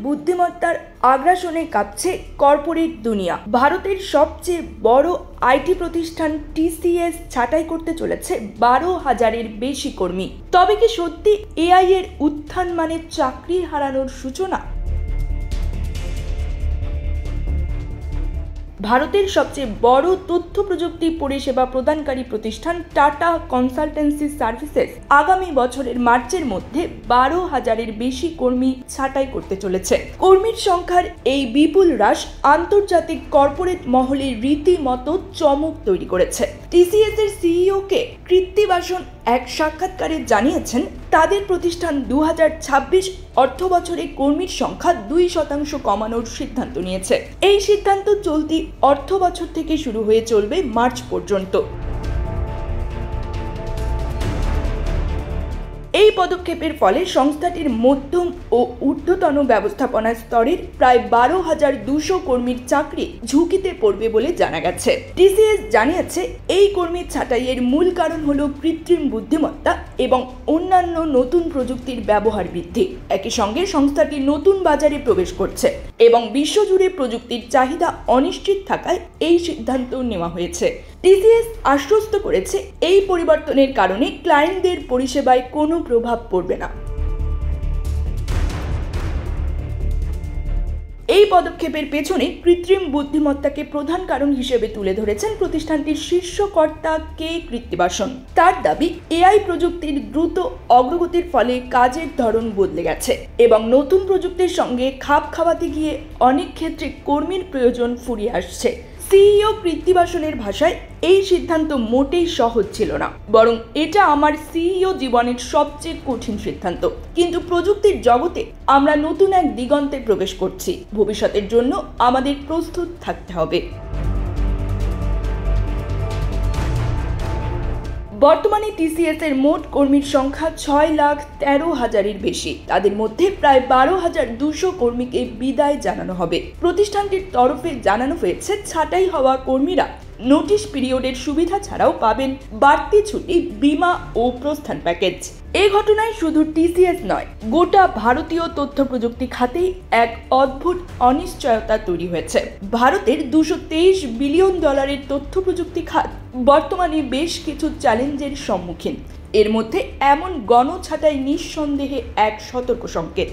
বুদ্ধিমত্তার আগ্রাসনে কাঁপছে কর্পোরেট দুনিয়া। ভারতের সবচেয়ে বড় আইটি প্রতিষ্ঠান টিসিএস ছাঁটাই করতে চলেছে 12,000-এর বেশি কর্মী। তবে কি সত্যি এআই এর উত্থান মানে চাকরি হারানোর সূচনা? ভারতের সবচেয়ে বড় তথ্য প্রযুক্তি পরিষেবা প্রদানকারী প্রতিষ্ঠান টাটা কনসালটেন্সি সার্ভিসেস আগামী বছরের মার্চের মধ্যে 12,000-এর বেশি কর্মী ছাঁটাই করতে চলেছে। কর্মীর সংখ্যার এই বিপুল হ্রাস আন্তর্জাতিক কর্পোরেট মহলে রীতিমতো চমক তৈরি করেছে। টিসিএস এর সিইও কে কৃত্তি বাসন এক সাক্ষাৎকারে জানিয়েছেন, তাদের প্রতিষ্ঠান 2026 অর্থ বছরে কর্মীর সংখ্যা 2% কমানোর সিদ্ধান্ত নিয়েছে। এই সিদ্ধান্ত চলতি অর্থ বছর থেকে শুরু হয়ে চলবে মার্চ পর্যন্ত। এই পদক্ষেপের ফলে সংস্থাটির মধ্যম ও ঊর্ধ্বতন ব্যবস্থাপনা স্তরের প্রায় 12,200 কর্মীর চাকরি ঝুঁকিতে পড়বে বলে জানা গেছে। টিসিএস জানিয়েছে, এই কর্মী ছাঁটাইয়ের মূল কারণ হল কৃত্রিম বুদ্ধিমত্তা এবং অন্যান্য নতুন প্রযুক্তির ব্যবহার বৃদ্ধি। একই সঙ্গে সংস্থাটি নতুন বাজারে প্রবেশ করছে এবং বিশ্বজুড়ে প্রযুক্তির চাহিদা অনিশ্চিত থাকায় এই সিদ্ধান্ত নেওয়া হয়েছে। টিসিএস আশ্বস্ত করেছে, এই পরিবর্তনের কারণে ক্লায়েন্টদের পরিষেবায় কোনো প্রভাব পড়বে না। এই পদক্ষেপের পেছনে কৃত্রিম বুদ্ধিমত্তাকে প্রধান কারণ হিসেবে তুলে ধরেছেন প্রতিষ্ঠানটির শীর্ষ কর্তা কে কৃত্তি বাসন। তার দাবি, এআই প্রযুক্তির দ্রুত অগ্রগতির ফলে কাজের ধরন বদলে গেছে এবং নতুন প্রযুক্তির সঙ্গে খাপ খাওয়াতে গিয়ে অনেক ক্ষেত্রে কর্মীর প্রয়োজন ফুরিয়ে আসছে। সিইও কৃত্তি বাসনের ভাষায়, এই সিদ্ধান্ত মোটেই সহজ ছিল না, বরং এটা আমার সিইও জীবনের সবচেয়ে কঠিন সিদ্ধান্ত। কিন্তু প্রযুক্তির জগতে আমরা নতুন এক দিগন্তে প্রবেশ করছি। ভবিষ্যতের জন্য আমাদের প্রস্তুত থাকতে হবে। বর্তমানে টিসিএস এর মোট কর্মীর সংখ্যা 6,13,000-এর বেশি। তাদের মধ্যে প্রায় 12,200 কর্মীকে বিদায় জানানো হবে। প্রতিষ্ঠানটির তরফে জানানো হয়েছে, ছাঁটাই হওয়া কর্মীরা নোটিশ পিরিয়ডের সুবিধা ছাড়াও পাবেন বাড়তি ছুটি, বীমা ও প্রস্থান প্যাকেজ। এই ঘটনায় শুধু টিসিএস নয়, গোটা ভারতীয় তথ্য প্রযুক্তি খাতেই এক অদ্ভুত অনিশ্চয়তা তৈরি হয়েছে। ভারতের $223 বিলিয়ন তথ্য প্রযুক্তি খাত বর্তমানে বেশ কিছু চ্যালেঞ্জের সম্মুখীন। এর মধ্যে এমন গণছাঁটাই নিঃসন্দেহে এক সতর্ক সংকেত।